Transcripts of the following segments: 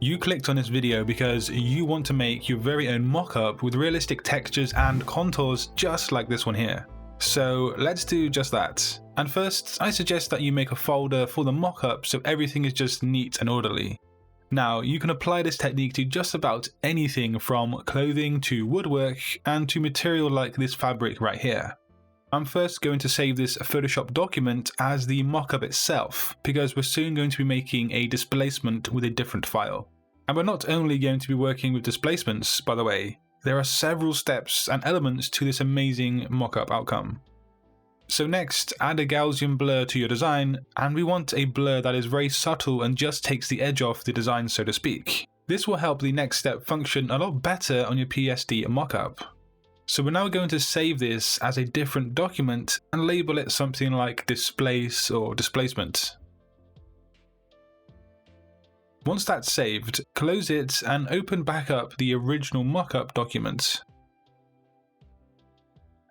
You clicked on this video because you want to make your very own mockup with realistic textures and contours just like this one here. So let's do just that. And first, I suggest that you make a folder for the mockup so everything is just neat and orderly. Now, you can apply this technique to just about anything from clothing to woodwork and to material like this fabric right here. I'm first going to save this Photoshop document as the mockup itself, because we're soon going to be making a displacement with a different file. And we're not only going to be working with displacements, by the way, there are several steps and elements to this amazing mockup outcome. So next, add a Gaussian blur to your design, and we want a blur that is very subtle and just takes the edge off the design, so to speak. This will help the next step function a lot better on your PSD mockup. So we're now going to save this as a different document and label it something like displace or displacement. Once that's saved, close it and open back up the original mockup document.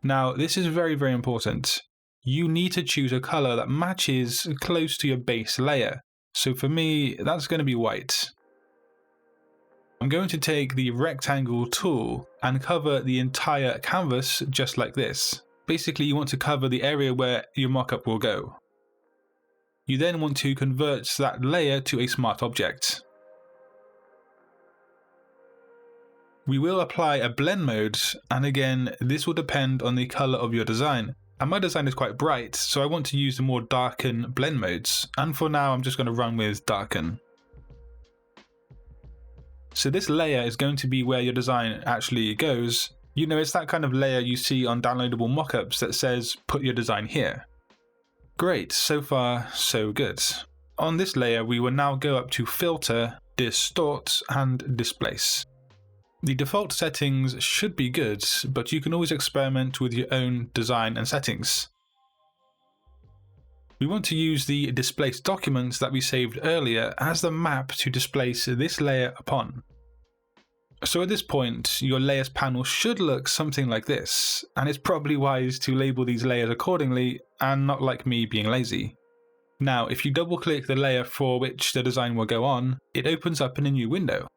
Now, this is very important. You need to choose a color that matches close to your base layer. So for me, that's going to be white. I'm going to take the rectangle tool and cover the entire canvas just like this. Basically, you want to cover the area where your mockup will go. You then want to convert that layer to a smart object. We will apply a blend mode, and again, this will depend on the color of your design. And my design is quite bright, so I want to use the more darken blend modes. And for now, I'm just going to run with darken. So this layer is going to be where your design actually goes. You know, it's that kind of layer you see on downloadable mockups that says, put your design here. Great, so far, so good. On this layer, we will now go up to Filter, Distort, and Displace. The default settings should be good, but you can always experiment with your own design and settings. We want to use the displaced documents that we saved earlier as the map to displace this layer upon. So at this point, your layers panel should look something like this, and it's probably wise to label these layers accordingly and not like me being lazy. Now, if you double click the layer for which the design will go on, it opens up in a new window.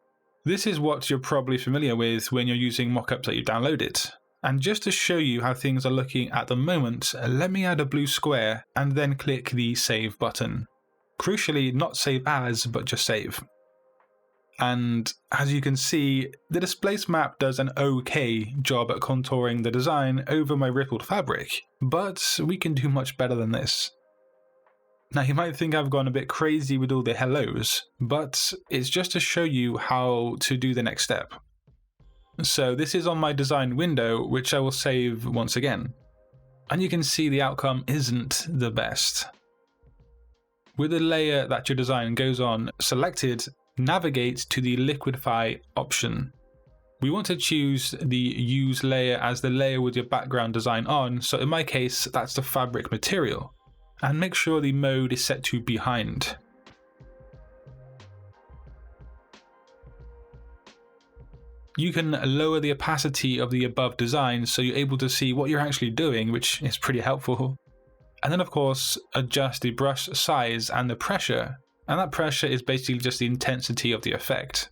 This is what you're probably familiar with when you're using mockups that you downloaded. And just to show you how things are looking at the moment, let me add a blue square and then click the Save button. Crucially, not Save As, but just Save. And as you can see, the Displace map does an okay job at contouring the design over my rippled fabric, but we can do much better than this. Now you might think I've gone a bit crazy with all the hellos, but it's just to show you how to do the next step. So this is on my design window, which I will save once again. And you can see the outcome isn't the best. With the layer that your design goes on selected, navigate to the Liquidify option. We want to choose the Use layer as the layer with your background design on, so in my case, that's the fabric material. And make sure the mode is set to Behind. You can lower the opacity of the above design so you're able to see what you're actually doing, which is pretty helpful. And then of course, adjust the brush size and the pressure, and that pressure is basically just the intensity of the effect.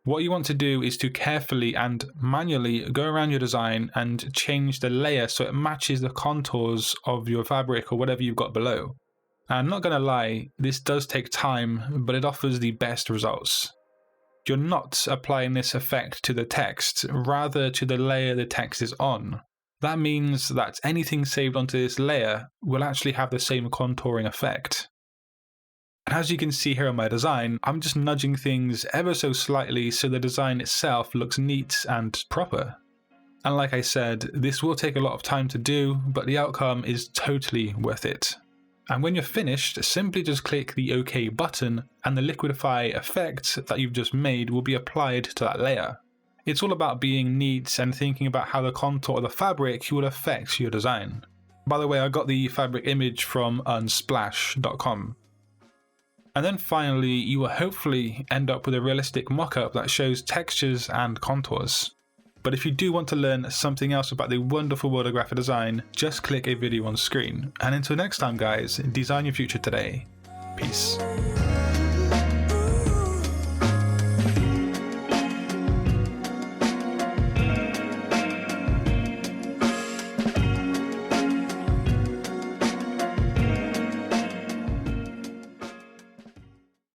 What you want to do is to carefully and manually go around your design and change the layer so it matches the contours of your fabric or whatever you've got below. And I'm not going to lie, this does take time, but it offers the best results. You're not applying this effect to the text, rather to the layer the text is on. That means that anything saved onto this layer will actually have the same contouring effect. And as you can see here on my design, I'm just nudging things ever so slightly so the design itself looks neat and proper. And like I said, this will take a lot of time to do, but the outcome is totally worth it. And when you're finished, simply just click the OK button and the liquidify effect that you've just made will be applied to that layer. It's all about being neat and thinking about how the contour of the fabric will affect your design. By the way, I got the fabric image from unsplash.com. And then finally, you will hopefully end up with a realistic mockup that shows textures and contours. But if you do want to learn something else about the wonderful world of graphic design, just click a video on screen. And until next time guys, design your future today. Peace.